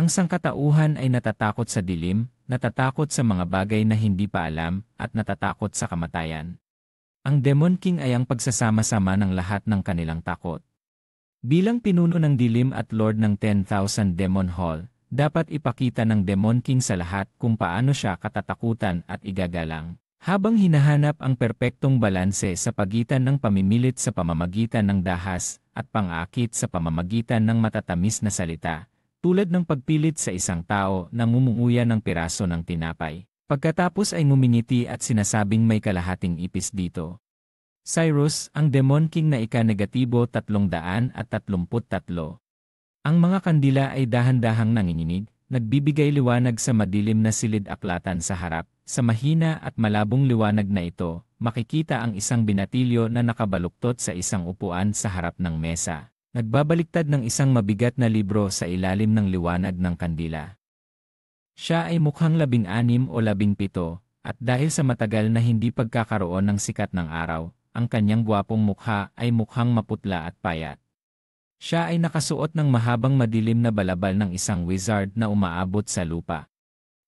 Ang sangkatauhan ay natatakot sa dilim, natatakot sa mga bagay na hindi pa alam, at natatakot sa kamatayan. Ang Demon King ay ang pagsasama-sama ng lahat ng kanilang takot. Bilang pinuno ng dilim at Lord ng 10,000 Demon Hall, dapat ipakita ng Demon King sa lahat kung paano siya katatakutan at igagalang. Habang hinahanap ang perpektong balanse sa pagitan ng pamimilit sa pamamagitan ng dahas at pang-aakit sa pamamagitan ng matatamis na salita, tulad ng pagpilit sa isang tao na ngumunguya ng piraso ng tinapay. Pagkatapos ay ngumingiti at sinasabing may kalahating ipis dito. Cyrus, ang Demon King na ika-negatibo 333. Ang mga kandila ay dahan-dahang nanginginig, nagbibigay liwanag sa madilim na silid-aklatan sa harap. Sa mahina at malabong liwanag na ito, makikita ang isang binatilyo na nakabaluktot sa isang upuan sa harap ng mesa. Nagbabaliktad ng isang mabigat na libro sa ilalim ng liwanag ng kandila. Siya ay mukhang 16 o 17, at dahil sa matagal na hindi pagkakaroon ng sikat ng araw, ang kanyang gwapong mukha ay mukhang maputla at payat. Siya ay nakasuot ng mahabang madilim na balabal ng isang wizard na umaabot sa lupa.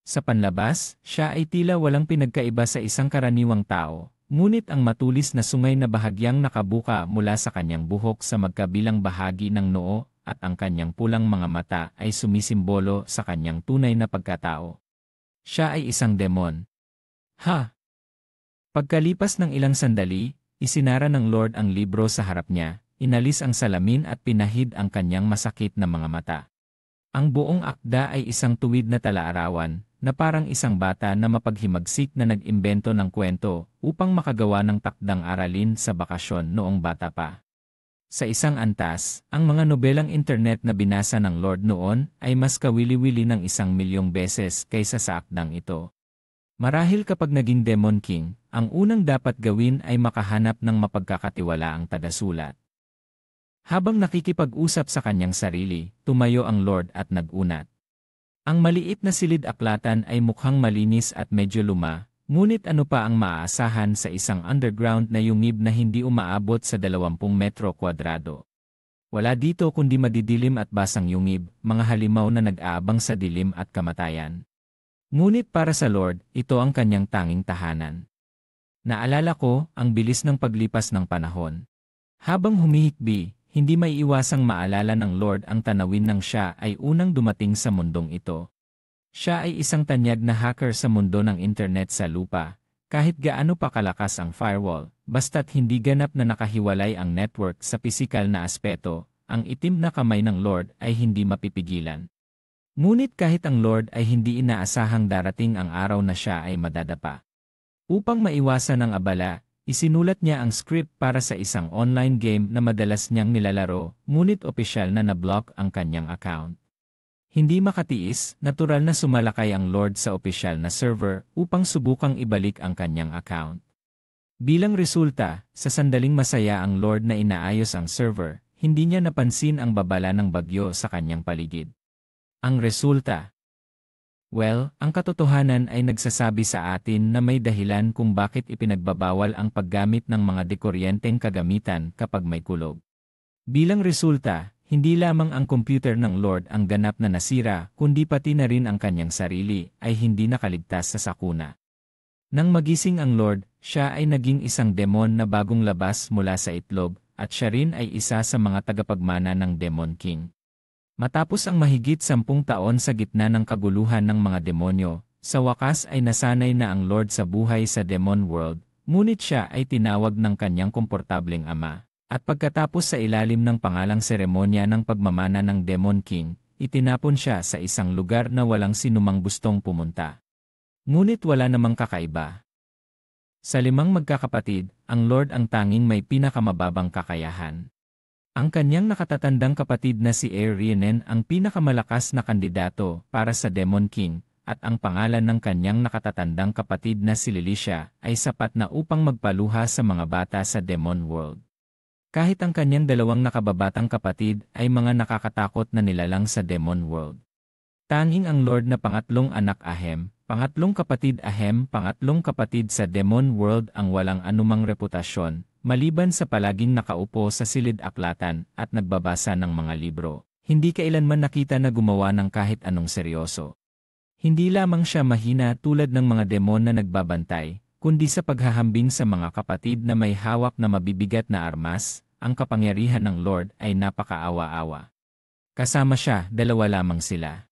Sa panlabas, siya ay tila walang pinagkaiba sa isang karaniwang tao, ngunit ang matulis na sungay na bahagyang nakabuka mula sa kanyang buhok sa magkabilang bahagi ng noo at ang kanyang pulang mga mata ay sumisimbolo sa kanyang tunay na pagkatao. Siya ay isang demon. Ha! Pagkalipas ng ilang sandali, isinara ng Lord ang libro sa harap niya, inalis ang salamin at pinahid ang kanyang masakit na mga mata. Ang buong akda ay isang tuwid na talaarawan, na parang isang bata na mapaghimagsik na nag-imbento ng kwento upang makagawa ng takdang aralin sa bakasyon noong bata pa. Sa isang antas, ang mga nobelang internet na binasa ng Lord noon ay mas kawili-wili ng 1,000,000 beses kaysa sa akdang ito. Marahil kapag naging Demon King, ang unang dapat gawin ay makahanap ng mapagkakatiwalaang tagasulat. Habang nakikipag-usap sa kanyang sarili, tumayo ang Lord at nag-unat. Ang maliit na silid-aklatan ay mukhang malinis at medyo luma, ngunit ano pa ang maaasahan sa isang underground na yungib na hindi umaabot sa 20 metro kwadrado. Wala dito kundi madidilim at basang yungib, mga halimaw na nag-aabang sa dilim at kamatayan. Ngunit para sa Lord, ito ang kanyang tanging tahanan. Naalala ko ang bilis ng paglipas ng panahon. Habang humihikbi, hindi may iwasang maalala ng Lord ang tanawin ng siya ay unang dumating sa mundong ito. Siya ay isang tanyag na hacker sa mundo ng internet sa lupa, kahit gaano pa kalakas ang firewall, basta't hindi ganap na nakahiwalay ang network sa pisikal na aspeto, ang itim na kamay ng Lord ay hindi mapipigilan. Ngunit kahit ang Lord ay hindi inaasahang darating ang araw na siya ay madadapa. Upang maiwasan ang abala, isinulat niya ang script para sa isang online game na madalas niyang nilalaro, ngunit opisyal na na-block ang kanyang account. Hindi makatiis, natural na sumalakay ang Lord sa opisyal na server upang subukang ibalik ang kanyang account. Bilang resulta, sa sandaling masaya ang Lord na inaayos ang server, hindi niya napansin ang babala ng bagyo sa kanyang paligid. Ang resulta? Well, ang katotohanan ay nagsasabi sa atin na may dahilan kung bakit ipinagbabawal ang paggamit ng mga dekuryenteng kagamitan kapag may kulog. Bilang resulta, hindi lamang ang computer ng Lord ang ganap na nasira, kundi pati na rin ang kanyang sarili ay hindi nakaligtas sa sakuna. Nang magising ang Lord, siya ay naging isang demon na bagong labas mula sa itlog, at siya rin ay isa sa mga tagapagmana ng Demon King. Matapos ang mahigit 10 taon sa gitna ng kaguluhan ng mga demonyo, sa wakas ay nasanay na ang Lord sa buhay sa Demon World, ngunit siya ay tinawag ng kanyang komportableng ama. At pagkatapos sa ilalim ng pangalang seremonya ng pagmamana ng Demon King, itinapon siya sa isang lugar na walang sinumang gustong pumunta. Ngunit wala namang kakaiba. Sa 5 magkakapatid, ang Lord ang tanging may pinakamababang kakayahan. Ang kanyang nakatatandang kapatid na si Arianen ang pinakamalakas na kandidato para sa Demon King, at ang pangalan ng kanyang nakatatandang kapatid na si Lilisha ay sapat na upang magpaluha sa mga bata sa Demon World. Kahit ang kanyang 2 nakababatang kapatid ay mga nakakatakot na nilalang sa Demon World. Tanging ang Lord na pangatlong anak Ahem, pangatlong kapatid Ahem, pangatlong kapatid sa Demon World ang walang anumang reputasyon, maliban sa palaging nakaupo sa silid-aklatan at nagbabasa ng mga libro. Hindi kailanman nakita na gumawa ng kahit anong seryoso. Hindi lamang siya mahina tulad ng mga demon na nagbabantay, kundi sa paghahambing sa mga kapatid na may hawak na mabibigat na armas, ang kapangyarihan ng Lord ay napakaawa-awa. Kasama siya, dalawa lamang sila.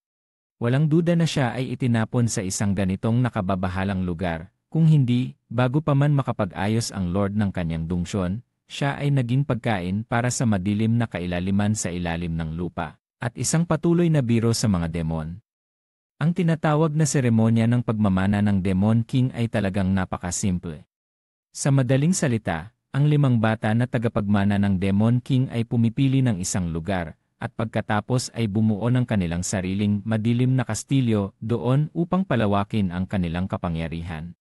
Walang duda na siya ay itinapon sa isang ganitong nakababahalang lugar, kung hindi, bago pa man makapag-ayos ang Lord ng kanyang dungsyon, siya ay naging pagkain para sa madilim na kailaliman sa ilalim ng lupa, at isang patuloy na biro sa mga demon. Ang tinatawag na seremonya ng pagmamana ng Demon King ay talagang napakasimple. Sa madaling salita, ang 5 bata na tagapagmana ng Demon King ay pumipili ng isang lugar, at pagkatapos ay bumuo ng kanilang sariling madilim na kastilyo doon upang palawakin ang kanilang kapangyarihan.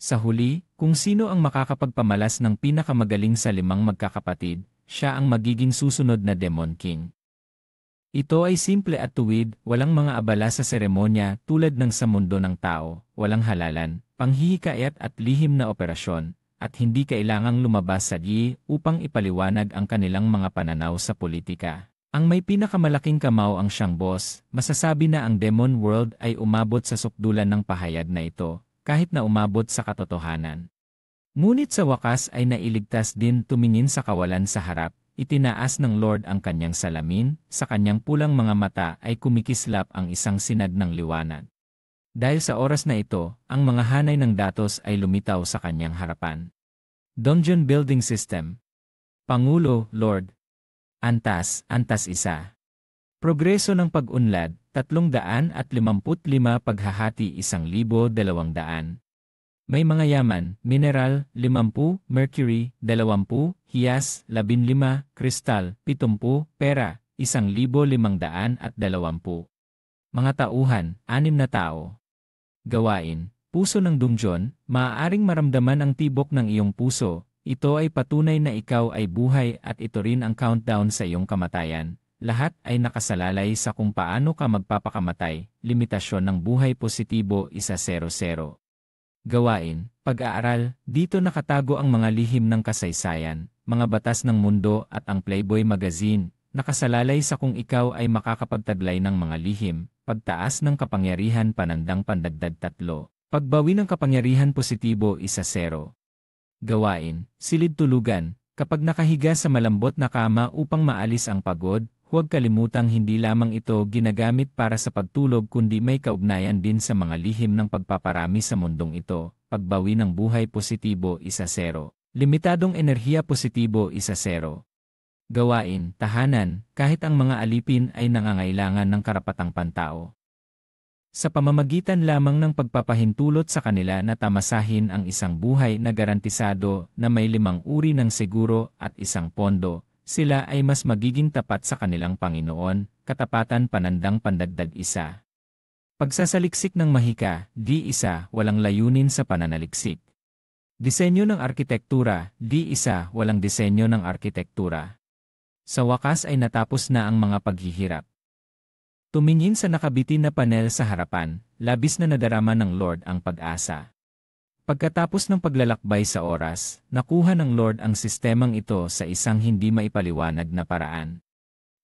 Sa huli, kung sino ang makakapagpamalas ng pinakamagaling sa 5 magkakapatid, siya ang magiging susunod na Demon King. Ito ay simple at tuwid, walang mga abala sa seremonya tulad ng sa mundo ng tao, walang halalan, panghihikayat at lihim na operasyon, at hindi kailangang lumabas sa di upang ipaliwanag ang kanilang mga pananaw sa politika. Ang may pinakamalaking kamao ang siyang boss, masasabi na ang Demon World ay umabot sa sukdulan ng pahayag na ito, kahit na umabot sa katotohanan. Ngunit sa wakas ay nailigtas din tumingin sa kawalan sa harap, itinaas ng Lord ang kanyang salamin, sa kanyang pulang mga mata ay kumikislap ang isang sinag ng liwanag. Dahil sa oras na ito, ang mga hanay ng datos ay lumitaw sa kanyang harapan. Dungeon Building System. Pangulo, Lord. Antas 1. Progreso ng pag-unlad, 355 paghahati 1,200. May mga yaman, mineral, 50, mercury, 20, hiyas, 15, kristal, 70, pera, 1,520. Mga tauhan, 6 na tao. Gawain, puso ng dungeon, maaaring maramdaman ang tibok ng iyong puso. Ito ay patunay na ikaw ay buhay at ito rin ang countdown sa iyong kamatayan. Lahat ay nakasalalay sa kung paano ka magpapakamatay. Limitasyon ng buhay positibo 100. Gawain, pag-aaral, dito nakatago ang mga lihim ng kasaysayan, mga batas ng mundo at ang Playboy magazine. Nakasalalay sa kung ikaw ay makakapagtaglay ng mga lihim, pagtaas ng kapangyarihan panandang pandagdag 3, pagbawi ng kapangyarihan positibo 1-0. Gawain, silid tulugan, kapag nakahiga sa malambot na kama upang maalis ang pagod, huwag kalimutang hindi lamang ito ginagamit para sa pagtulog kundi may kaugnayan din sa mga lihim ng pagpaparami sa mundong ito, pagbawi ng buhay positibo 1-0, limitadong enerhiya positibo 1-0. Gawain, tahanan, kahit ang mga alipin ay nangangailangan ng karapatang pantao. Sa pamamagitan lamang ng pagpapahintulot sa kanila na tamasahin ang isang buhay na garantisado na may 5 uri ng seguro at isang pondo, sila ay mas magiging tapat sa kanilang Panginoon, katapatan panandang pandagdag 1. Pagsasaliksik ng mahika, D1, walang layunin sa pananaliksik. Disenyo ng arkitektura, D1, walang disenyo ng arkitektura. Sa wakas ay natapos na ang mga paghihirap. Tumingin sa nakabitin na panel sa harapan, labis na nadarama ng Lord ang pag-asa. Pagkatapos ng paglalakbay sa oras, nakuha ng Lord ang sistemang ito sa isang hindi maipaliwanag na paraan.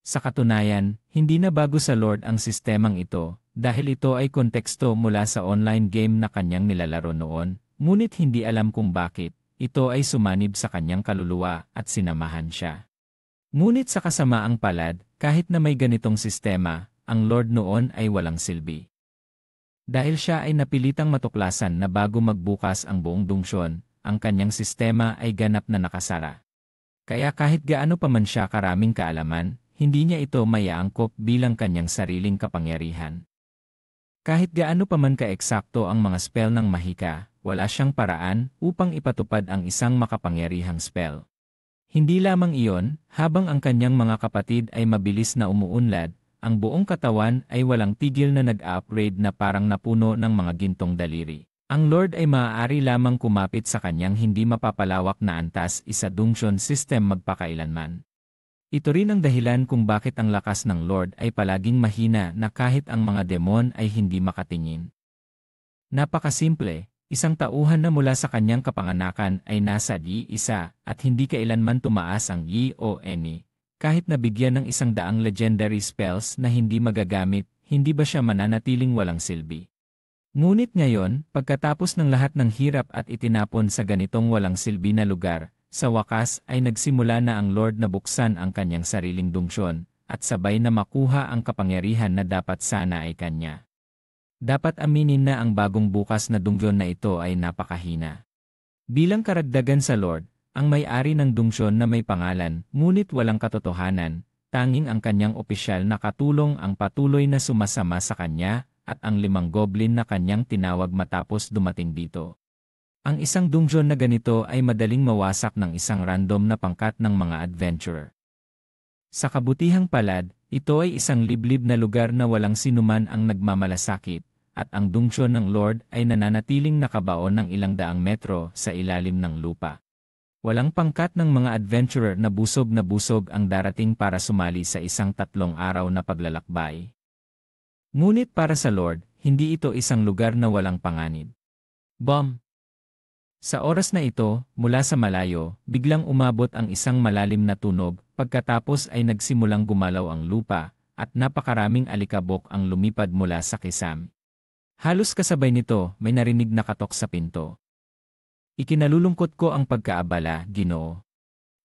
Sa katunayan, hindi na bago sa Lord ang sistemang ito, dahil ito ay konteksto mula sa online game na kanyang nilalaro noon, ngunit hindi alam kung bakit, ito ay sumanib sa kanyang kaluluwa at sinamahan siya. Ngunit sa kasamaang palad, kahit na may ganitong sistema, ang Lord noon ay walang silbi. Dahil siya ay napilitang matuklasan na bago magbukas ang buong dungsyon, ang kanyang sistema ay ganap na nakasara. Kaya kahit gaano pa man siya karaming kaalaman, hindi niya ito maiaangkop bilang kanyang sariling kapangyarihan. Kahit gaano pa man ka-eksakto ang mga spell ng mahika, wala siyang paraan upang ipatupad ang isang makapangyarihang spell. Hindi lamang iyon, habang ang kanyang mga kapatid ay mabilis na umuunlad, ang buong katawan ay walang tigil na nag-upgrade na parang napuno ng mga gintong daliri. Ang Lord ay maaari lamang kumapit sa kanyang hindi mapapalawak na antas isa dungeon system magpakailanman. Ito rin ang dahilan kung bakit ang lakas ng Lord ay palaging mahina na kahit ang mga demon ay hindi makatingin. Napakasimple, isang tauhan na mula sa kanyang kapanganakan ay nasa D1 at hindi kailanman tumaas ang I o N. Kahit nabigyan ng 100 legendary spells na hindi magagamit, hindi ba siya mananatiling walang silbi? Ngunit ngayon, pagkatapos ng lahat ng hirap at itinapon sa ganitong walang silbi na lugar, sa wakas ay nagsimula na ang Lord na buksan ang kanyang sariling dungsyon, at sabay na makuha ang kapangyarihan na dapat sana ay kanya. Dapat aminin na ang bagong bukas na dungsyon na ito ay napakahina. Bilang karagdagan sa Lord, ang may-ari ng dungsyon na may pangalan, ngunit walang katotohanan, tanging ang kanyang opisyal na katulong ang patuloy na sumasama sa kanya, at ang 5 goblin na kanyang tinawag matapos dumating dito. Ang isang dungsyon na ganito ay madaling mawasak ng isang random na pangkat ng mga adventurer. Sa kabutihang palad, ito ay isang liblib na lugar na walang sinuman ang nagmamalasakit, at ang dungsyon ng Lord ay nananatiling nakabaon ng 100 metro sa ilalim ng lupa. Walang pangkat ng mga adventurer na busog ang darating para sumali sa isang 3 araw na paglalakbay. Ngunit para sa Lord, hindi ito isang lugar na walang panganib. Bomb! Sa oras na ito, mula sa malayo, biglang umabot ang isang malalim na tunog, pagkatapos ay nagsimulang gumalaw ang lupa, at napakaraming alikabok ang lumipad mula sa kisam. Halos kasabay nito, may narinig na katok sa pinto. Ikinalulungkot ko ang pagkaabala, Ginoo.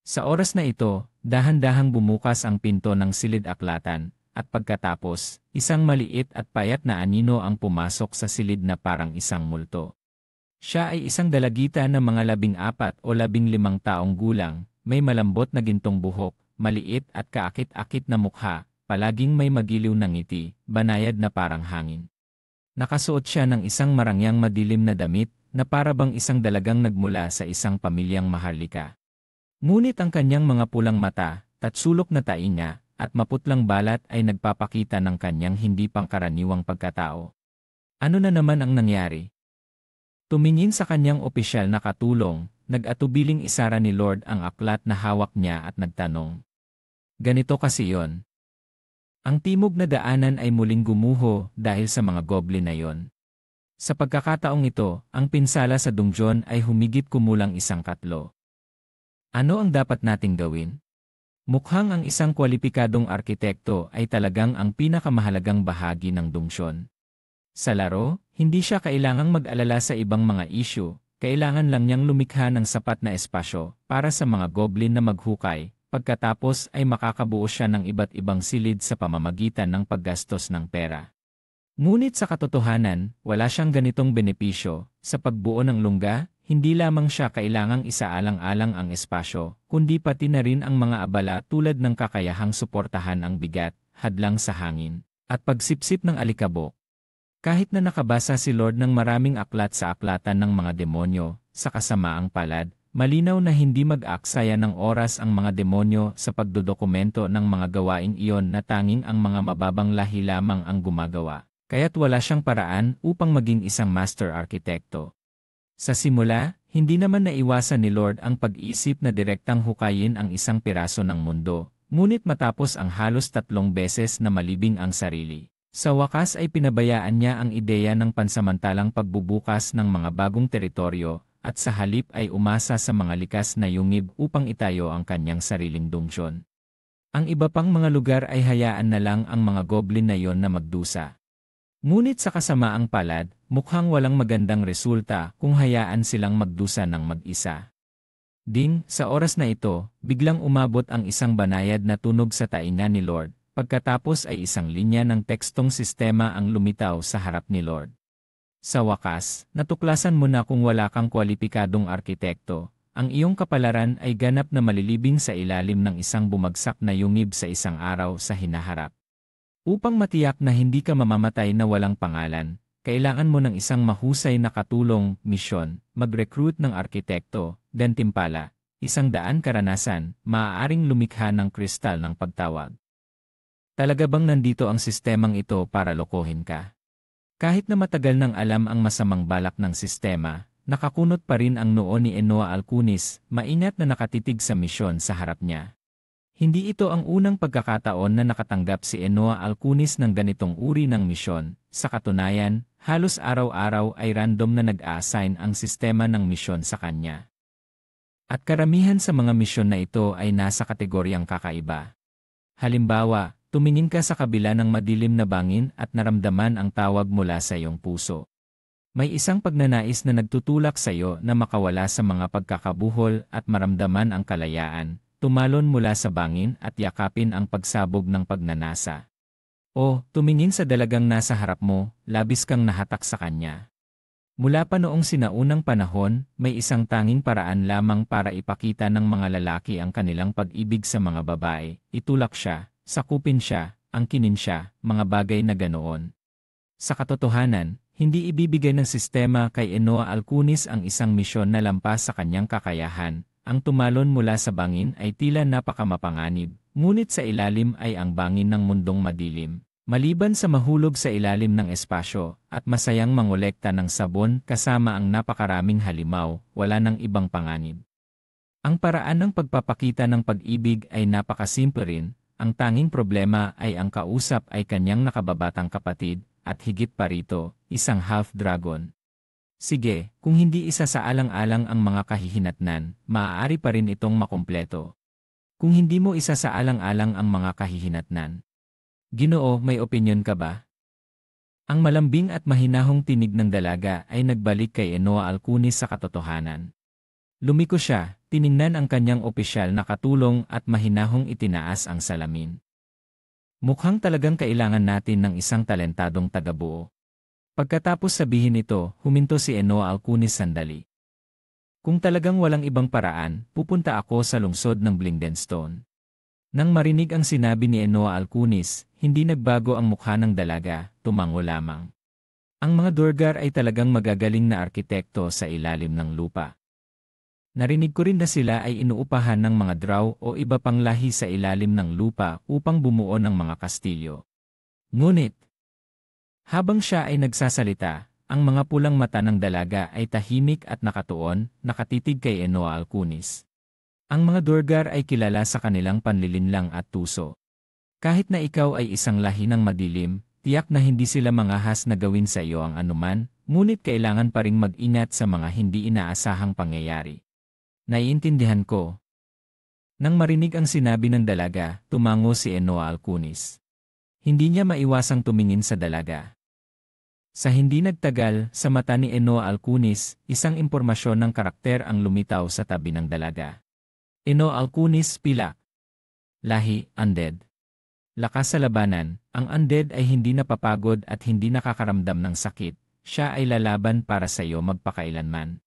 Sa oras na ito, dahan-dahang bumukas ang pinto ng silid-aklatan, at pagkatapos, isang maliit at payat na anino ang pumasok sa silid na parang isang multo. Siya ay isang dalagita na mga 14 o 15 taong gulang, may malambot na gintong buhok, maliit at kaakit-akit na mukha, palaging may magiliw na ngiti, banayad na parang hangin. Nakasuot siya ng isang marangyang madilim na damit, na parabang isang dalagang nagmula sa isang pamilyang maharlika. Ngunit ang kanyang mga pulang mata, tatsulok na tainga, at maputlang balat ay nagpapakita ng kanyang hindi pangkaraniwang pagkatao. Ano na naman ang nangyari? Tumingin sa kanyang opisyal na katulong, nag-atubiling isara ni Lord ang aklat na hawak niya at nagtanong. Ganito kasi yon. Ang timog na daanan ay muling gumuho dahil sa mga goblin na yon. Sa pagkakataong ito, ang pinsala sa dungsyon ay humigit kumulang 1 katlo. Ano ang dapat nating gawin? Mukhang ang isang kwalipikadong arkitekto ay talagang ang pinakamahalagang bahagi ng dungsyon. Sa laro, hindi siya kailangang mag-alala sa ibang mga isyu, kailangan lang niyang lumikha ng sapat na espasyo para sa mga goblin na maghukay, pagkatapos ay makakabuo siya ng iba't ibang silid sa pamamagitan ng paggastos ng pera. Ngunit sa katotohanan, wala siyang ganitong benepisyo. Sa pagbuo ng lungga, hindi lamang siya kailangang isaalang-alang ang espasyo, kundi pati na rin ang mga abala tulad ng kakayahang suportahan ang bigat, hadlang sa hangin, at pagsipsip ng alikabok. Kahit na nakabasa si Lord ng maraming aklat sa aklatan ng mga demonyo, sa kasamaang palad, malinaw na hindi mag-aksaya ng oras ang mga demonyo sa pagdodokumento ng mga gawaing iyon na tanging ang mga mababang lahi lamang ang gumagawa. Kaya't wala siyang paraan upang maging isang master arkitekto. Sa simula, hindi naman naiwasan ni Lord ang pag-isip na direktang hukayin ang isang piraso ng mundo, ngunit matapos ang halos 3 beses na malibing ang sarili, sa wakas ay pinabayaan niya ang ideya ng pansamantalang pagbubukas ng mga bagong teritoryo, at sa halip ay umasa sa mga likas na yungib upang itayo ang kanyang sariling dungsyon. Ang iba pang mga lugar ay hayaan na lang ang mga goblin na yon na magdusa. Ngunit sa kasamaang palad, mukhang walang magandang resulta kung hayaan silang magdusa ng mag-isa. Sa oras na ito, biglang umabot ang isang banayad na tunog sa tainga ni Lord, pagkatapos ay isang linya ng tekstong sistema ang lumitaw sa harap ni Lord. Sa wakas, natuklasan mo na kung wala kang kwalipikadong arkitekto, ang iyong kapalaran ay ganap na malilibing sa ilalim ng isang bumagsak na yungib sa isang araw sa hinaharap. Upang matiyak na hindi ka mamamatay na walang pangalan, kailangan mo ng isang mahusay na katulong, misyon, mag-recruit ng arkitekto, gantimpala, 100 karanasan, maaaring lumikha ng kristal ng pagtawag. Talaga bang nandito ang sistemang ito para lokohin ka? Kahit na matagal nang alam ang masamang balak ng sistema, nakakunot pa rin ang noo ni Enoa Alcunis, maingat na nakatitig sa misyon sa harap niya. Hindi ito ang unang pagkakataon na nakatanggap si Enoa Alcunis ng ganitong uri ng misyon. Sa katunayan, halos araw-araw ay random na nag-a-assign ang sistema ng misyon sa kanya. At karamihan sa mga misyon na ito ay nasa kategoryang kakaiba. Halimbawa, tumingin ka sa kabila ng madilim na bangin at naramdaman ang tawag mula sa iyong puso. May isang pagnanais na nagtutulak sa iyo na makawala sa mga pagkakabuhol at maramdaman ang kalayaan, tumalon mula sa bangin at yakapin ang pagsabog ng pagnanasa. O, tumingin sa dalagang nasa harap mo, labis kang nahatak sa kanya. Mula pa noong sinaunang panahon, may isang tanging paraan lamang para ipakita ng mga lalaki ang kanilang pag-ibig sa mga babae. Itulak siya, sakupin siya, angkinin siya, mga bagay na ganoon. Sa katotohanan, hindi ibibigay ng sistema kay Enoa Alcunis ang isang misyon na lampas sa kanyang kakayahan. Ang tumalon mula sa bangin ay tila napakamapanganib, ngunit sa ilalim ay ang bangin ng mundong madilim. Maliban sa mahulog sa ilalim ng espasyo at masayang mangolekta ng sabon kasama ang napakaraming halimaw, wala nang ibang panganib. Ang paraan ng pagpapakita ng pag-ibig ay napakasimple rin, ang tanging problema ay ang kausap ay kanyang nakababatang kapatid, at higit pa rito, isang half-dragon. Sige, kung hindi isa sa alang-alang ang mga kahihinatnan, maaari pa rin itong makumpleto. Kung hindi mo isa sa alang-alang ang mga kahihinatnan, Ginoo, may opinyon ka ba? Ang malambing at mahinahong tinig ng dalaga ay nagbalik kay Enoa Alcunis sa katotohanan. Lumiko siya, tiningnan ang kanyang opisyal na katulong at mahinahong itinaas ang salamin. Mukhang talagang kailangan natin ng isang talentadong tagabuo. Pagkatapos sabihin ito, huminto si Enoa Alcunis sandali. Kung talagang walang ibang paraan, pupunta ako sa lungsod ng Blingdenstone. Nang marinig ang sinabi ni Enoa Alcunis, hindi nagbago ang mukha ng dalaga, tumango lamang. Ang mga Durgar ay talagang magagaling na arkitekto sa ilalim ng lupa. Narinig ko rin na sila ay inuupahan ng mga Drow o iba pang lahi sa ilalim ng lupa upang bumuo ng mga kastilyo. Ngunit, habang siya ay nagsasalita, ang mga pulang mata ng dalaga ay tahimik at nakatuon, nakatitig kay Enoa Alcunis. Ang mga Durgar ay kilala sa kanilang panlilinlang at tuso. Kahit na ikaw ay isang lahi ng madilim, tiyak na hindi sila mangahas na gawin sa iyo ang anuman, ngunit kailangan pa ring mag-ingat sa mga hindi inaasahang pangyayari. Naiintindihan ko. Nang marinig ang sinabi ng dalaga, tumango si Enoa Alcunis. Hindi niya maiwasang tumingin sa dalaga. Sa hindi nagtagal, sa mata ni Enoa Alcunis, isang impormasyon ng karakter ang lumitaw sa tabi ng dalaga. Enoa Alcunis, pilak. Lahi, undead. Lakas sa labanan, ang undead ay hindi napapagod at hindi nakakaramdam ng sakit. Siya ay lalaban para sa iyo magpakailanman.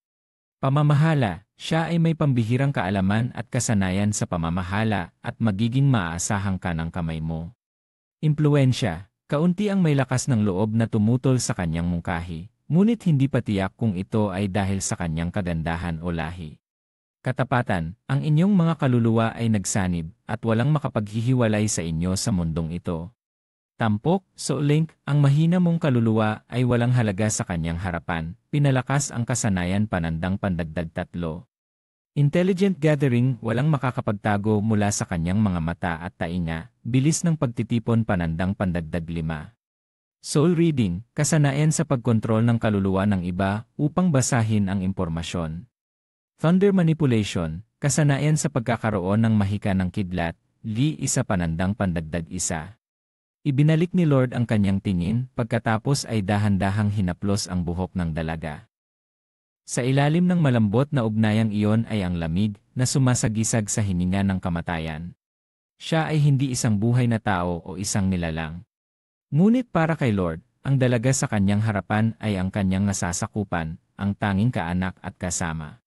Pamamahala, siya ay may pambihirang kaalaman at kasanayan sa pamamahala at magiging maaasahang ka ng kamay mo. Impluwensya, kaunti ang may lakas ng loob na tumutol sa kanyang mungkahi, ngunit hindi pa tiyak kung ito ay dahil sa kanyang kagandahan o lahi. Katapatan, ang inyong mga kaluluwa ay nagsanib at walang makapaghihiwalay sa inyo sa mundong ito. Tampok, Link, ang mahina mong kaluluwa ay walang halaga sa kanyang harapan, pinalakas ang kasanayan panandang pandagdag 3. Intelligent gathering, walang makakapagtago mula sa kanyang mga mata at tainga, bilis ng pagtitipon panandang pandagdag 5. Soul reading, kasanayan sa pagkontrol ng kaluluwa ng iba upang basahin ang impormasyon. Thunder manipulation, kasanayan sa pagkakaroon ng mahika ng kidlat, isa panandang pandagdag 1. Ibinalik ni Lord ang kanyang tingin, pagkatapos ay dahan-dahang hinaplos ang buhok ng dalaga. Sa ilalim ng malambot na ugnayang iyon ay ang lamig, na sumasagisag sa hininga ng kamatayan. Siya ay hindi isang buhay na tao o isang nilalang. Ngunit para kay Lord, ang dalaga sa kanyang harapan ay ang kanyang nasasakupan, ang tanging kaanak at kasama.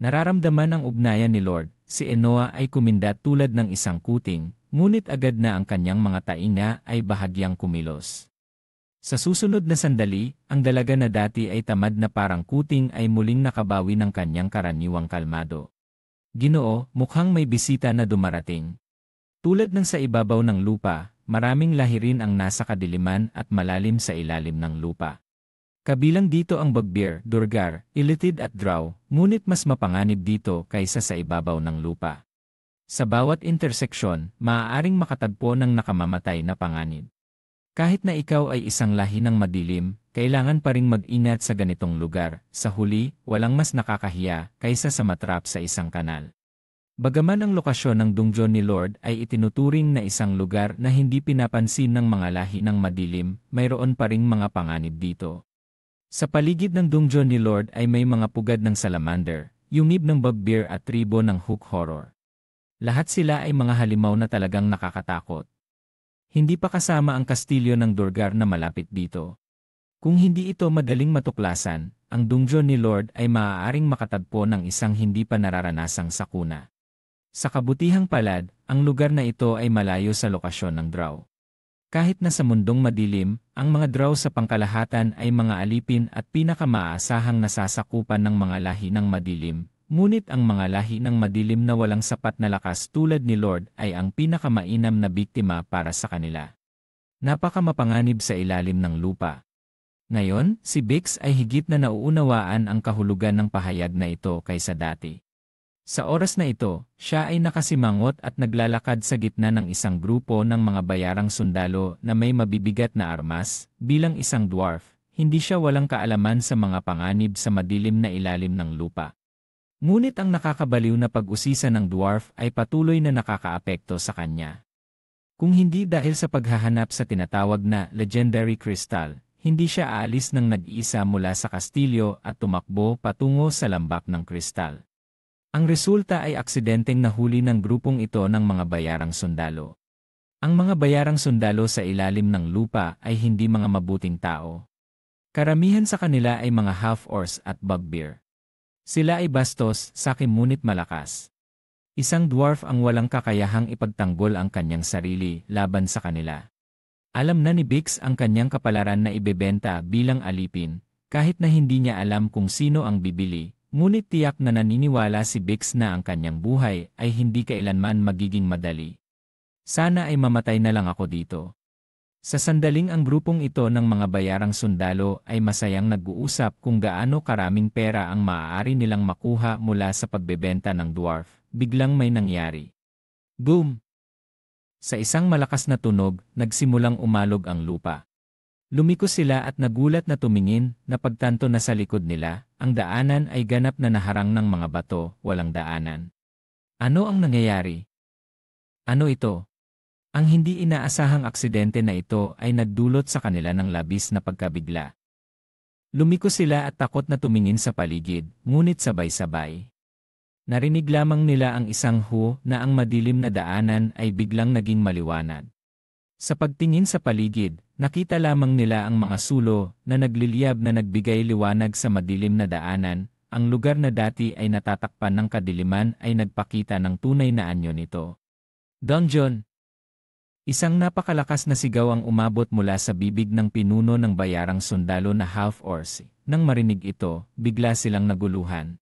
Nararamdaman ang ugnayan ni Lord, si Enoa ay kumindat tulad ng isang kuting, ngunit agad na ang kanyang mga tainga ay bahagyang kumilos. Sa susunod na sandali, ang dalaga na dati ay tamad na parang kuting ay muling nakabawi ng kanyang karaniwang kalmado. Ginoo, mukhang may bisita na dumarating. Tulad ng sa ibabaw ng lupa, maraming lahi rin ang nasa kadiliman at malalim sa ilalim ng lupa. Kabilang dito ang Bugbear, Durgar, Illithid at Drow, ngunit mas mapanganib dito kaysa sa ibabaw ng lupa. Sa bawat interseksyon, maaaring makatagpo ng nakamamatay na panganib. Kahit na ikaw ay isang lahi ng madilim, kailangan pa ring mag-ingat sa ganitong lugar. Sa huli, walang mas nakakahiya kaysa sa matrap sa isang kanal. Bagaman ang lokasyon ng dungjon ni Lord ay itinuturing na isang lugar na hindi pinapansin ng mga lahi ng madilim, mayroon pa ring mga panganib dito. Sa paligid ng dungjon ni Lord ay may mga pugad ng salamander, yungib ng bugbear at tribo ng hook horror. Lahat sila ay mga halimaw na talagang nakakatakot. Hindi pa kasama ang kastilyo ng Durgar na malapit dito. Kung hindi ito madaling matuklasan, ang dungjon ni Lord ay maaaring makatagpo ng isang hindi pa nararanasang sakuna. Sa kabutihang palad, ang lugar na ito ay malayo sa lokasyon ng Drow. Kahit na sa mundong madilim, ang mga Drow sa pangkalahatan ay mga alipin at pinakamaasahang nasasakupan ng mga lahi ng madilim, ngunit ang mga lahi ng madilim na walang sapat na lakas tulad ni Lord ay ang pinakamainam na biktima para sa kanila. Napakamapanganib sa ilalim ng lupa. Ngayon, si Bix ay higit na nauunawaan ang kahulugan ng pahayag na ito kaysa dati. Sa oras na ito, siya ay nakasimangot at naglalakad sa gitna ng isang grupo ng mga bayarang sundalo na may mabibigat na armas. Bilang isang dwarf, hindi siya walang kaalaman sa mga panganib sa madilim na ilalim ng lupa. Ngunit ang nakakabaliw na pag-usisa ng dwarf ay patuloy na nakakaapekto sa kanya. Kung hindi dahil sa paghahanap sa tinatawag na legendary crystal, hindi siya aalis ng nag-iisa mula sa kastilyo at tumakbo patungo sa lambak ng kristal. Ang resulta ay aksidenteng nahuli ng grupong ito ng mga bayarang sundalo. Ang mga bayarang sundalo sa ilalim ng lupa ay hindi mga mabuting tao. Karamihan sa kanila ay mga half-orcs at bugbear. Sila ay bastos, sakim ngunit malakas. Isang dwarf ang walang kakayahang ipagtanggol ang kanyang sarili laban sa kanila. Alam na ni Bix ang kanyang kapalaran na ibebenta bilang alipin, kahit na hindi niya alam kung sino ang bibili. Ngunit tiyak na naniniwala si Bix na ang kanyang buhay ay hindi kailanman magiging madali. Sana ay mamatay na lang ako dito. Sa sandaling ang grupong ito ng mga bayarang sundalo ay masayang nag-uusap kung gaano karaming pera ang maaari nilang makuha mula sa pagbebenta ng dwarf, biglang may nangyari. Boom! Sa isang malakas na tunog, nagsimulang umalog ang lupa. Lumiko sila at nagulat na tumingin na pagtanto na sa likod nila, ang daanan ay ganap na naharang ng mga bato, walang daanan. Ano ang nangyayari? Ano ito? Ang hindi inaasahang aksidente na ito ay nagdulot sa kanila ng labis na pagkabigla. Lumiko sila at takot na tumingin sa paligid, ngunit sabay-sabay. Narinig lamang nila ang isang hu na ang madilim na daanan ay biglang naging maliwanag. Sa pagtingin sa paligid, nakita lamang nila ang mga sulo na nagliliyab na nagbigay liwanag sa madilim na daanan. Ang lugar na dati ay natatakpan ng kadiliman ay nagpakita ng tunay na anyo nito. Dungeon! Isang napakalakas na sigaw ang umabot mula sa bibig ng pinuno ng bayarang sundalo na half-orcs. Nang marinig ito, bigla silang naguluhan.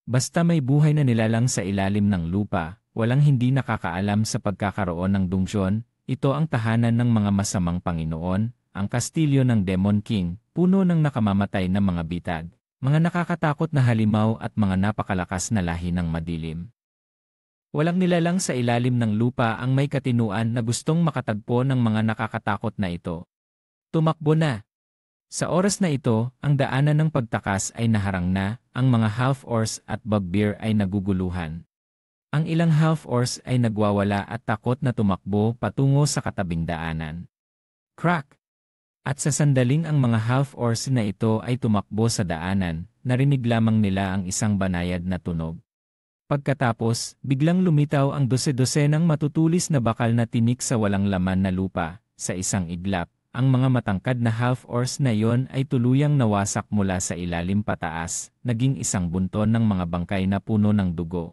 Basta may buhay na nilalang sa ilalim ng lupa, walang hindi nakakaalam sa pagkakaroon ng dungjon. Ito ang tahanan ng mga masamang Panginoon, ang kastilyo ng Demon King, puno ng nakamamatay na mga bitag, mga nakakatakot na halimaw at mga napakalakas na lahi ng madilim. Walang nilalang sa ilalim ng lupa ang may katinuan na gustong makatagpo ng mga nakakatakot na ito. Tumakbo na! Sa oras na ito, ang daanan ng pagtakas ay naharang na, ang mga half-orcs at bugbear ay naguguluhan. Ang ilang half-orcs ay nagwawala at takot na tumakbo patungo sa katabing daanan. Crack! At sa sandaling ang mga half-orcs na ito ay tumakbo sa daanan, narinig lamang nila ang isang banayad na tunog. Pagkatapos, biglang lumitaw ang dose-dosenang matutulis na bakal na tinik sa walang laman na lupa. Sa isang iglap, ang mga matangkad na half-orcs na iyon ay tuluyang nawasak mula sa ilalim pataas, naging isang bunton ng mga bangkay na puno ng dugo.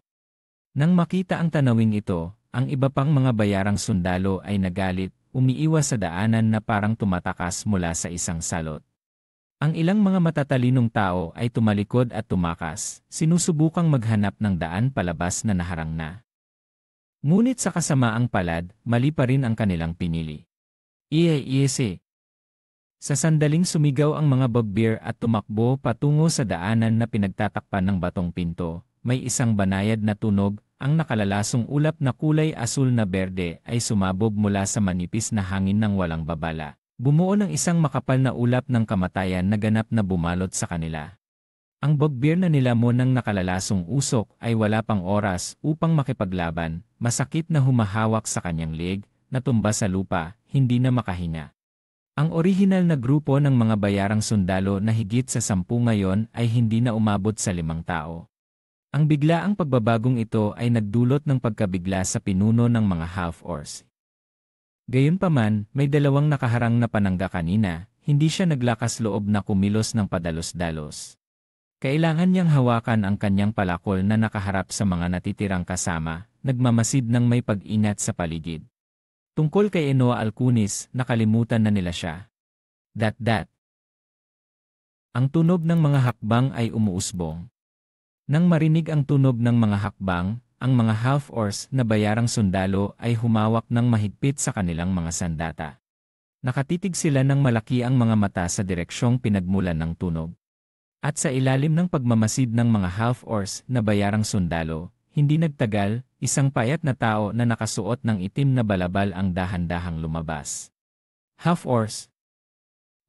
Nang makita ang tanawing ito, ang iba pang mga bayarang sundalo ay nagalit, umiiwas sa daanan na parang tumatakas mula sa isang salot. Ang ilang mga matatalinong tao ay tumalikod at tumakas, sinusubukang maghanap ng daan palabas na naharang na. Ngunit sa kasamaang palad, mali pa rin ang kanilang pinili. Iese. Sa sandaling sumigaw ang mga bugbear at tumakbo patungo sa daanan na pinagtatakpan ng batong pinto, may isang banayad na tunog, ang nakalalasong ulap na kulay asul na berde ay sumabog mula sa manipis na hangin ng walang babala. Bumuo ng isang makapal na ulap ng kamatayan na ganap na bumalot sa kanila. Ang bogbir na nilamon ng nakalalasong usok ay wala pang oras upang makipaglaban, masakit na humahawak sa kanyang leg, natumba sa lupa, hindi na makahinga. Ang orihinal na grupo ng mga bayarang sundalo na higit sa 10 ngayon ay hindi na umabot sa 5 tao. Ang biglaang pagbabagong ito ay nagdulot ng pagkabigla sa pinuno ng mga half-orcs. Gayunpaman, may 2 nakaharang na panangga kanina, hindi siya naglakas loob na kumilos ng padalos-dalos. Kailangan niyang hawakan ang kanyang palakol na nakaharap sa mga natitirang kasama, nagmamasid ng may pag-ingat sa paligid. Tungkol kay Enoa Alcunis, nakalimutan na nila siya. Ang tunog ng mga hakbang ay umuusbong. Nang marinig ang tunog ng mga hakbang, ang mga half-orcs na bayarang sundalo ay humawak ng mahigpit sa kanilang mga sandata. Nakatitig sila ng malaki ang mga mata sa direksyong pinagmulan ng tunog. At sa ilalim ng pagmamasid ng mga half-orcs na bayarang sundalo, hindi nagtagal, isang payat na tao na nakasuot ng itim na balabal ang dahan-dahang lumabas. Half-orcs.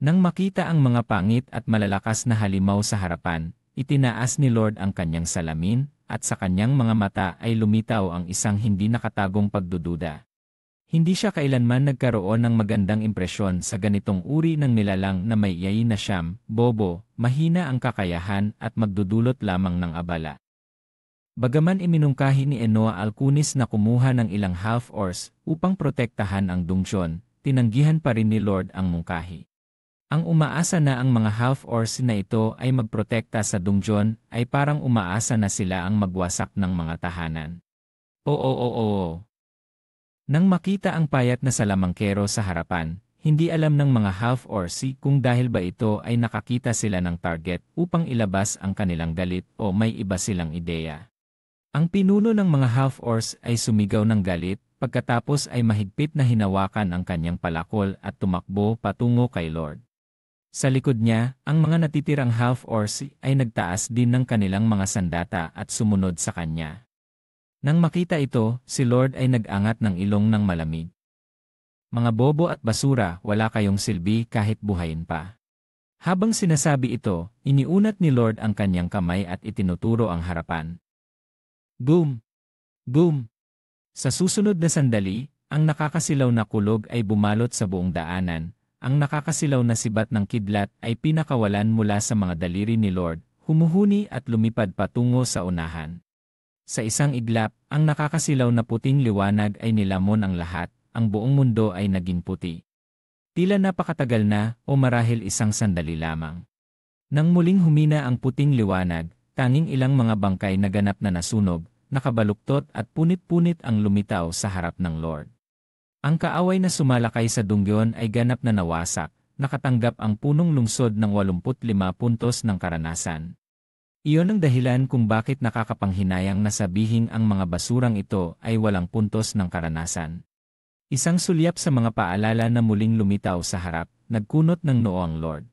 Nang makita ang mga pangit at malalakas na halimaw sa harapan, itinaas ni Lord ang kanyang salamin, at sa kanyang mga mata ay lumitaw ang isang hindi nakatagong pagdududa. Hindi siya kailanman nagkaroon ng magandang impresyon sa ganitong uri ng nilalang na may yayi na siyam, bobo, mahina ang kakayahan at magdudulot lamang ng abala. Bagaman iminungkahi ni Enoa Alcunis na kumuha ng ilang half-orcs upang protektahan ang dungsyon, tinanggihan pa rin ni Lord ang mungkahi. Ang umaasa na ang mga half-orcs na ito ay magprotekta sa dungsyon ay parang umaasa na sila ang magwasak ng mga tahanan. Oo. Nang makita ang payat na salamangkero sa harapan, hindi alam ng mga half-orcs kung dahil ba ito ay nakakita sila ng target upang ilabas ang kanilang galit o may iba silang ideya. Ang pinuno ng mga half-orcs ay sumigaw ng galit, pagkatapos ay mahigpit na hinawakan ang kanyang palakol at tumakbo patungo kay Lord. Sa likod niya, ang mga natitirang half-orcs ay nagtaas din ng kanilang mga sandata at sumunod sa kanya. Nang makita ito, si Lord ay nag-angat ng ilong ng malamig. Mga bobo at basura, wala kayong silbi kahit buhayin pa. Habang sinasabi ito, iniunat ni Lord ang kanyang kamay at itinuturo ang harapan. Boom! Boom! Sa susunod na sandali, ang nakakasilaw na kulog ay bumalot sa buong daanan. Ang nakakasilaw na sibat ng kidlat ay pinakawalan mula sa mga daliri ni Lord, humuhuni at lumipad patungo sa unahan. Sa isang iglap, ang nakakasilaw na puting liwanag ay nilamon ang lahat, ang buong mundo ay naging puti. Tila napakatagal na o marahil isang sandali lamang. Nang muling humina ang puting liwanag, tanging ilang mga bangkay na ganap na nasunog, nakabaluktot at punit-punit ang lumitaw sa harap ng Lord. Ang kaaway na sumalakay sa dungyon ay ganap na nawasak, nakatanggap ang punong lungsod ng 85 puntos ng karanasan. Iyon ang dahilan kung bakit nakakapanghinayang na sabihing ang mga basurang ito ay walang puntos ng karanasan. Isang sulyap sa mga paalala na muling lumitaw sa harap, nagkunot ng noo ang Lord.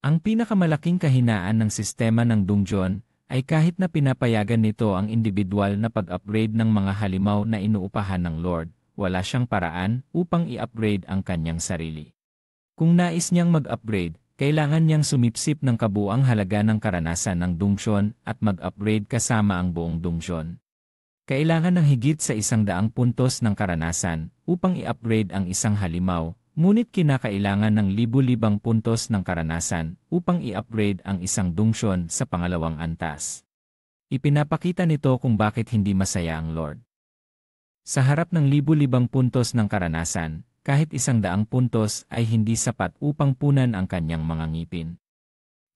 Ang pinakamalaking kahinaan ng sistema ng dungjon ay kahit na pinapayagan nito ang individual na pag-upgrade ng mga halimaw na inuupahan ng Lord, wala siyang paraan upang i-upgrade ang kanyang sarili. Kung nais niyang mag-upgrade, kailangan niyang sumipsip ng kabuuang halaga ng karanasan ng dungsyon at mag-upgrade kasama ang buong dungsyon. Kailangan ng higit sa 100 puntos ng karanasan upang i-upgrade ang isang halimaw, ngunit kinakailangan ng libu-libang puntos ng karanasan upang i-upgrade ang isang dungsyon sa pangalawang antas. Ipinapakita nito kung bakit hindi masaya ang Lord. Sa harap ng libu-libang puntos ng karanasan, kahit 100 puntos ay hindi sapat upang punan ang kanyang mga ngipin.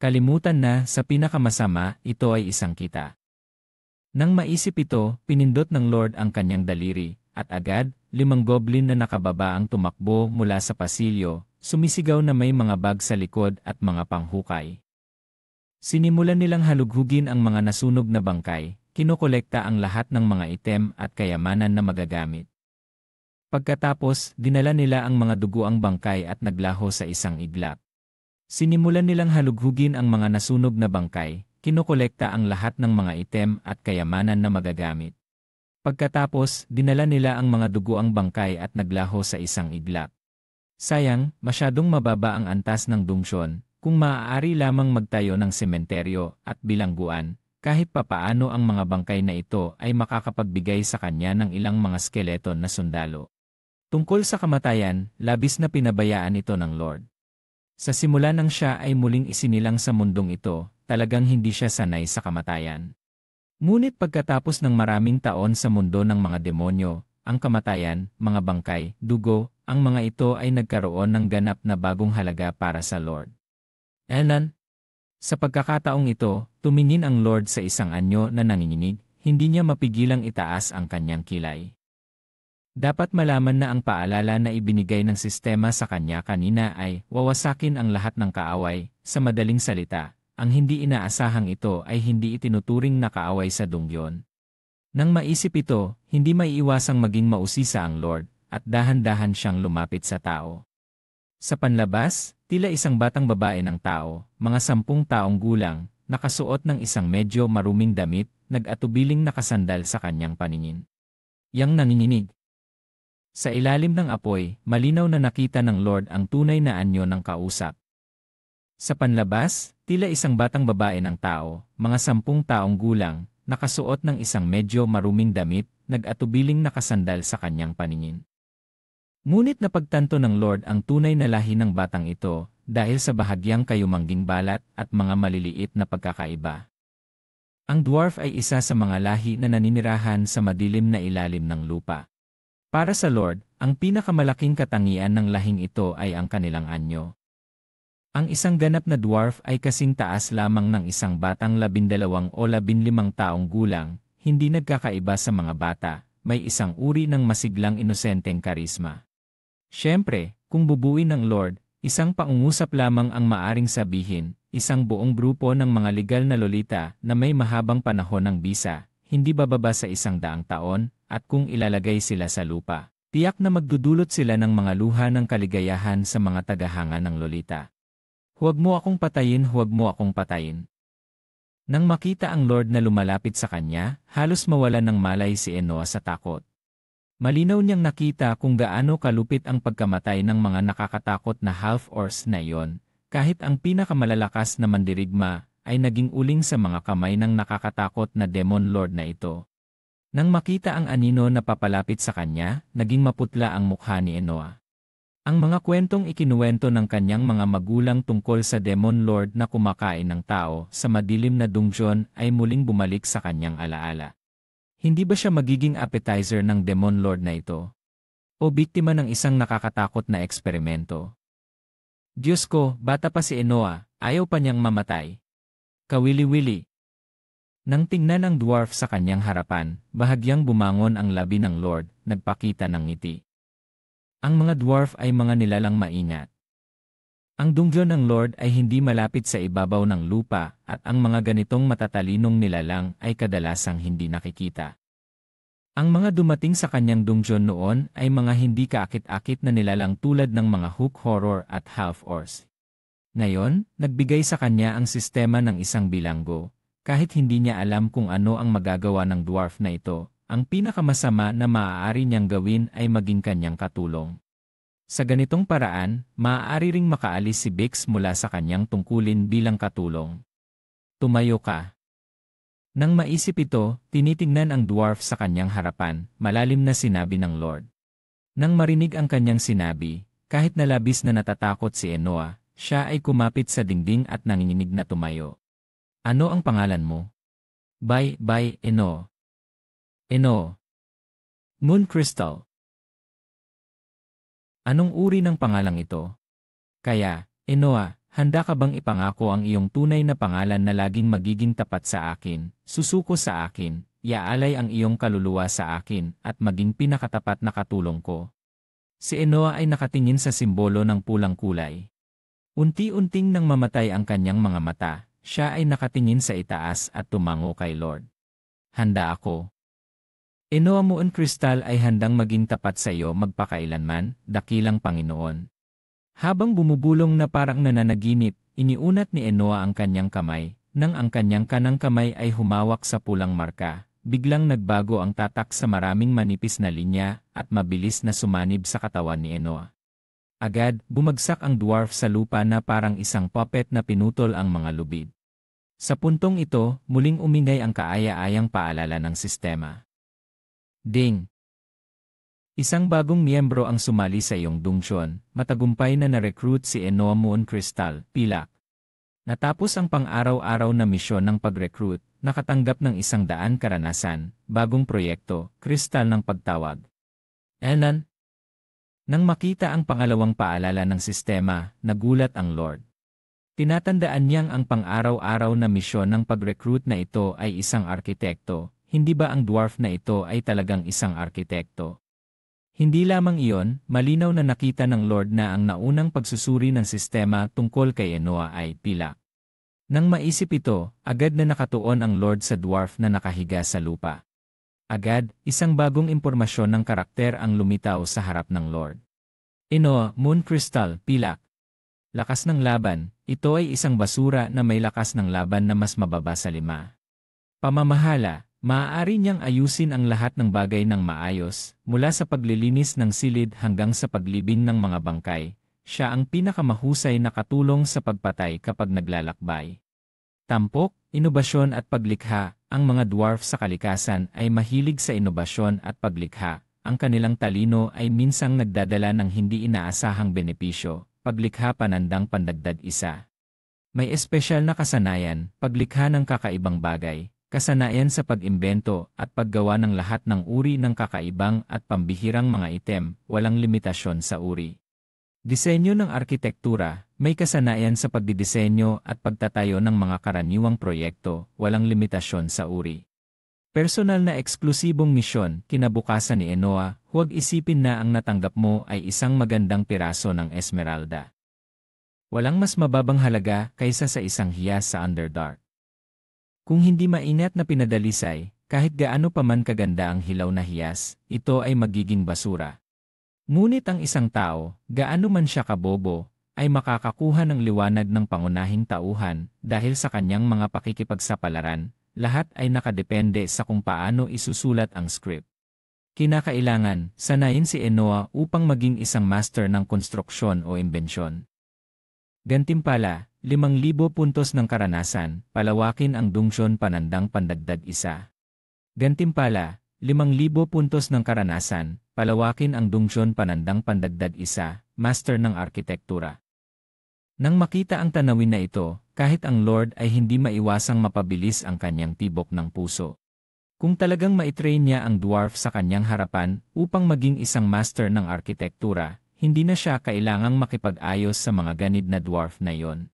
Kalimutan na, sa pinakamasama, ito ay isang kita. Nang maisip ito, pinindot ng Lord ang kanyang daliri, at agad, 5 goblin na nakababa ang tumakbo mula sa pasilyo, sumisigaw na may mga bag sa likod at mga panghukay. Sinimulan nilang halughugin ang mga nasunog na bangkay, kinokolekta ang lahat ng mga item at kayamanan na magagamit. Pagkatapos, dinala nila ang mga duguang bangkay at naglaho sa isang iglap. Sinimulan nilang halughugin ang mga nasunog na bangkay, kinokolekta ang lahat ng mga item at kayamanan na magagamit. Pagkatapos, dinala nila ang mga duguang bangkay at naglaho sa isang iglap. Sayang, masyadong mababa ang antas ng dungsyon, kung maaari lamang magtayo ng sementeryo at bilangguan, kahit papaano ang mga bangkay na ito ay makakapagbigay sa kanya ng ilang mga skeleton na sundalo. Tungkol sa kamatayan, labis na pinabayaan ito ng Lord. Sa simula nang siya ay muling isinilang sa mundong ito, talagang hindi siya sanay sa kamatayan. Ngunit pagkatapos ng maraming taon sa mundo ng mga demonyo, ang kamatayan, mga bangkay, dugo, ang mga ito ay nagkaroon ng ganap na bagong halaga para sa Lord. Enan, sa pagkakataong ito, tumingin ang Lord sa isang anyo na nanginginig, hindi niya mapigilang itaas ang kanyang kilay. Dapat malaman na ang paalala na ibinigay ng sistema sa kanya kanina ay, wawasakin ang lahat ng kaaway, sa madaling salita. Ang hindi inaasahang ito ay hindi itinuturing na kaaway sa dungyon. Nang maisip ito, hindi maiiwasang maging mausisa ang Lord, at dahan-dahan siyang lumapit sa tao. Sa panlabas, tila isang batang babae ng tao, mga 10 taong gulang, nakasuot ng isang medyo maruming damit, nag-atubiling nakasandal sa kanyang paningin. Yang nanginginig. Sa ilalim ng apoy, malinaw na nakita ng Lord ang tunay na anyo ng kausap. Sa panlabas, tila isang batang babae ng tao, mga 10 taong gulang, nakasuot ng isang medyo maruming damit, nag-atubiling nakasandal sa kanyang paningin. Ngunit napagtanto ng Lord ang tunay na lahi ng batang ito, dahil sa bahagyang kayumangging balat at mga maliliit na pagkakaiba. Ang dwarf ay isa sa mga lahi na naninirahan sa madilim na ilalim ng lupa. Para sa Lord, ang pinakamalaking katangian ng lahing ito ay ang kanilang anyo. Ang isang ganap na dwarf ay kasing taas lamang ng isang batang 12 o 15 taong gulang, hindi nagkakaiba sa mga bata, may isang uri ng masiglang inosenteng karisma. Siyempre, kung bubuin ng Lord, isang pangungusap lamang ang maaring sabihin, isang buong grupo ng mga legal na lolita na may mahabang panahon ng bisa, hindi bababa sa 100 taon, at kung ilalagay sila sa lupa, tiyak na magdudulot sila ng mga luha ng kaligayahan sa mga tagahanga ng lolita. Huwag mo akong patayin, huwag mo akong patayin. Nang makita ang Lord na lumalapit sa kanya, halos mawalan ng malay si Enoa sa takot. Malinaw niyang nakita kung gaano kalupit ang pagkamatay ng mga nakakatakot na half-orcs na iyon, kahit ang pinakamalalakas na mandirigma ay naging uling sa mga kamay ng nakakatakot na demon lord na ito. Nang makita ang anino na papalapit sa kanya, naging maputla ang mukha ni Enoa. Ang mga kwentong ikinuwento ng kanyang mga magulang tungkol sa demon lord na kumakain ng tao sa madilim na dungeon ay muling bumalik sa kanyang alaala. Hindi ba siya magiging appetizer ng demon lord na ito? O biktima ng isang nakakatakot na eksperimento? Diyos ko, bata pa si Enoa, ayaw pa niyang mamatay. Kawili-wili. Nang tingnan ang dwarf sa kanyang harapan, bahagyang bumangon ang labi ng Lord, nagpakita ng ngiti. Ang mga dwarf ay mga nilalang maingat. Ang dungeon ng Lord ay hindi malapit sa ibabaw ng lupa at ang mga ganitong matatalinong nilalang ay kadalasang hindi nakikita. Ang mga dumating sa kanyang dungeon noon ay mga hindi kaakit-akit na nilalang tulad ng mga hook horror at half-orcs. Ngayon, nagbigay sa kanya ang sistema ng isang bilanggo. Kahit hindi niya alam kung ano ang magagawa ng dwarf na ito, ang pinakamasama na maaari niyang gawin ay maging kanyang katulong. Sa ganitong paraan, maaari ring makaalis si Bix mula sa kanyang tungkulin bilang katulong. Tumayo ka. Nang maisip ito, tinitingnan ang dwarf sa kanyang harapan, malalim na sinabi ng Lord. Nang marinig ang kanyang sinabi, kahit na labis na natatakot si Enoa, siya ay kumapit sa dingding at nanginginig na tumayo. Ano ang pangalan mo? Bye, Eno. Eno. Moon Crystal. Anong uri ng pangalang ito? Kaya, Enoa, handa ka bang ipangako ang iyong tunay na pangalan na laging magiging tapat sa akin, susuko sa akin, iaalay ang iyong kaluluwa sa akin, at maging pinakatapat na katulong ko? Si Enoa ay nakatingin sa simbolo ng pulang kulay. Unti-unting nang mamatay ang kanyang mga mata, siya ay nakatingin sa itaas at tumango kay Lord. Handa ako. Enoa Moon Crystal ay handang maging tapat sa iyo magpakailanman, dakilang Panginoon. Habang bumubulong na parang nananaginip, iniunat ni Enoa ang kanyang kamay, nang ang kanyang kanang kamay ay humawak sa pulang marka, biglang nagbago ang tatak sa maraming manipis na linya at mabilis na sumanib sa katawan ni Enoa. Agad, bumagsak ang dwarf sa lupa na parang isang puppet na pinutol ang mga lubid. Sa puntong ito, muling umingay ang kaaya-ayang paalala ng sistema. Ding! Isang bagong miyembro ang sumali sa iyong dungsyon, matagumpay na na-recruit si Enoa Moon Crystal, Pilak. Natapos ang pang-araw-araw na misyon ng pag-recruit, nakatanggap ng 100 karanasan, bagong proyekto, kristal ng pagtawag. Enan? Nang makita ang pangalawang paalala ng sistema, nagulat ang Lord. Tinatandaan niyang ang pang-araw-araw na misyon ng pag-recruit na ito ay isang arkitekto, hindi ba ang dwarf na ito ay talagang isang arkitekto? Hindi lamang iyon, malinaw na nakita ng Lord na ang naunang pagsusuri ng sistema tungkol kay Enoa ay Pilak. Nang maisip ito, agad na nakatuon ang Lord sa dwarf na nakahiga sa lupa. Agad, isang bagong impormasyon ng karakter ang lumitaw sa harap ng Lord. Enoa, Moon Crystal, Pilak. Lakas ng laban, ito ay isang basura na may lakas ng laban na mas mababa sa 5. Pamamahala, maaari niyang ayusin ang lahat ng bagay ng maayos, mula sa paglilinis ng silid hanggang sa paglibing ng mga bangkay. Siya ang pinakamahusay na katulong sa pagpatay kapag naglalakbay. Tampok, inobasyon at paglikha, ang mga dwarf sa kalikasan ay mahilig sa inobasyon at paglikha. Ang kanilang talino ay minsang nagdadala ng hindi inaasahang benepisyo, paglikha panandang pandagdag isa. May espesyal na kasanayan, paglikha ng kakaibang bagay, kasanayan sa pag-imbento at paggawa ng lahat ng uri ng kakaibang at pambihirang mga item, walang limitasyon sa uri. Disenyo ng arkitektura, may kasanayan sa pagdidisenyo at pagtatayo ng mga karaniwang proyekto, walang limitasyon sa uri. Personal na eksklusibong misyon, kinabukasan ni Enoa, huwag isipin na ang natanggap mo ay isang magandang piraso ng esmeralda. Walang mas mababang halaga kaysa sa isang hiyas sa Underdark. Kung hindi maingat na pinadalisay, kahit gaano pa man kaganda ang hilaw na hiyas, ito ay magiging basura. Ngunit ang isang tao, gaano man siya kabobo, ay makakakuha ng liwanag ng pangunahing tauhan dahil sa kanyang mga pakikipagsapalaran, lahat ay nakadepende sa kung paano isusulat ang script. Kinakailangan, sanayin si Enoa upang maging isang master ng konstruksyon o imbensyon. Gantimpala, 5,000 puntos ng karanasan, palawakin ang dungsyon panandang pandagdag isa. Gantimpala, 5,000 puntos ng karanasan, palawakin ang dungsyon panandang pandagdag isa, master ng arkitektura. Nang makita ang tanawin na ito, kahit ang Lord ay hindi maiwasang mapabilis ang kanyang tibok ng puso. Kung talagang maitrain niya ang dwarf sa kanyang harapan upang maging isang master ng arkitektura, hindi na siya kailangang makipag-ayos sa mga ganid na dwarf na iyon.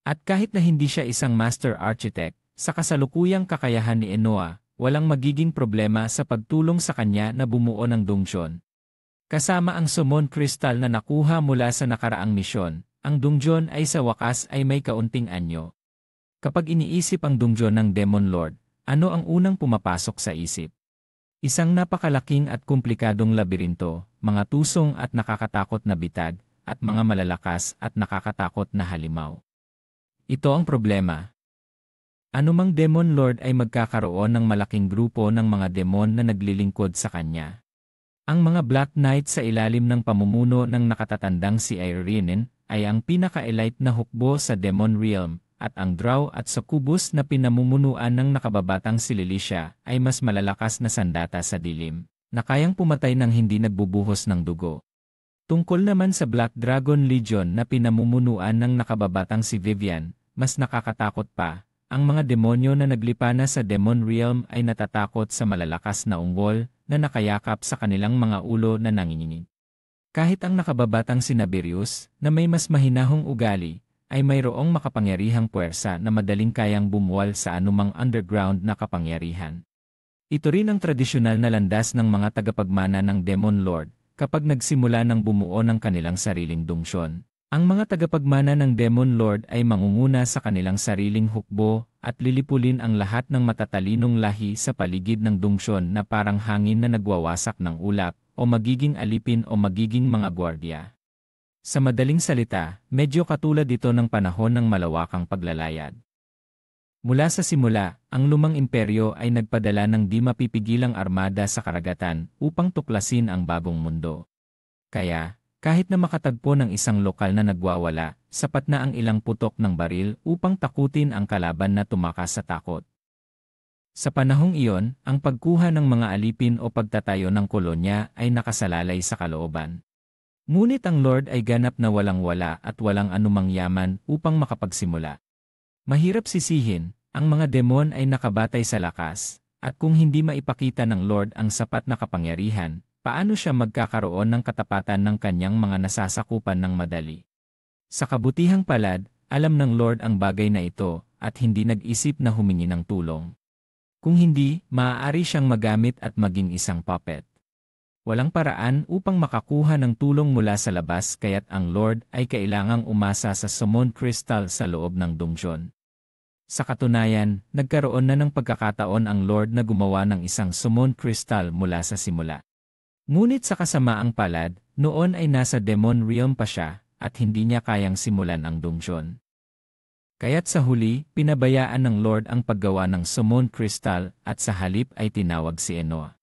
At kahit na hindi siya isang master architect, sa kasalukuyang kakayahan ni Enoa, walang magiging problema sa pagtulong sa kanya na bumuo ng dungsyon. Kasama ang summon crystal na nakuha mula sa nakaraang misyon, ang dungsyon ay sa wakas ay may kaunting anyo. Kapag iniisip ang dungsyon ng Demon Lord, ano ang unang pumapasok sa isip? Isang napakalaking at komplikadong labirinto, mga tusong at nakakatakot na bitag, at mga malalakas at nakakatakot na halimaw. Ito ang problema. Anumang Demon Lord ay magkakaroon ng malaking grupo ng mga demon na naglilingkod sa kanya. Ang mga Black Knight sa ilalim ng pamumuno ng nakatatandang si Irenen ay ang pinaka-elite na hukbo sa Demon Realm, at ang Drow at Succubus na pinamumunuan ng nakababatang si Lilisha ay mas malalakas na sandata sa dilim, na kayang pumatay ng hindi nagbubuhos ng dugo. Tungkol naman sa Black Dragon Legion na pinamumunuan ng nakababatang si Vivian, mas nakakatakot pa. Ang mga demonyo na naglipa na sa Demon Realm ay natatakot sa malalakas na ungol na nakayakap sa kanilang mga ulo na nanginginig. Kahit ang nakababatang si Naberius, na may mas mahinahong ugali, ay mayroong makapangyarihang puwersa na madaling kayang bumuwal sa anumang underground na kapangyarihan. Ito rin ang tradisyonal na landas ng mga tagapagmana ng Demon Lord kapag nagsimula ng bumuo ng kanilang sariling dungsyon. Ang mga tagapagmana ng Demon Lord ay mangunguna sa kanilang sariling hukbo at lilipulin ang lahat ng matatalinong lahi sa paligid ng dungsyon na parang hangin na nagwawasak ng ulap o magiging alipin o magiging mga gwardiya. Sa madaling salita, medyo katulad ito ng panahon ng malawakang paglalayag. Mula sa simula, ang lumang imperyo ay nagpadala ng di mapipigilang armada sa karagatan upang tuklasin ang bagong mundo. Kaya, Kahit na makatagpo ng isang lokal na nagwawala, sapat na ang ilang putok ng baril upang takutin ang kalaban na tumakas sa takot. Sa panahong iyon, ang pagkuha ng mga alipin o pagtatayo ng kolonya ay nakasalalay sa kalooban. Ngunit ang Lord ay ganap na walang-wala at walang anumang yaman upang makapagsimula. Mahirap sisihin, ang mga demon ay nakabatay sa lakas, at kung hindi maipakita ng Lord ang sapat na kapangyarihan, paano siya magkakaroon ng katapatan ng kanyang mga nasasakupan ng madali? Sa kabutihang palad, alam ng Lord ang bagay na ito, at hindi nag-isip na humingi ng tulong. Kung hindi, maaari siyang magamit at maging isang puppet. Walang paraan upang makakuha ng tulong mula sa labas kaya't ang Lord ay kailangang umasa sa summon crystal sa loob ng dungeon. Sa katunayan, nagkaroon na ng pagkakataon ang Lord na gumawa ng isang summon crystal mula sa simula. Ngunit sa kasamaang palad, noon ay nasa demon realm pa siya at hindi niya kayang simulan ang dungeon. Kaya't sa huli, pinabayaan ng Lord ang paggawa ng summon crystal at sa halip ay tinawag si Enoa.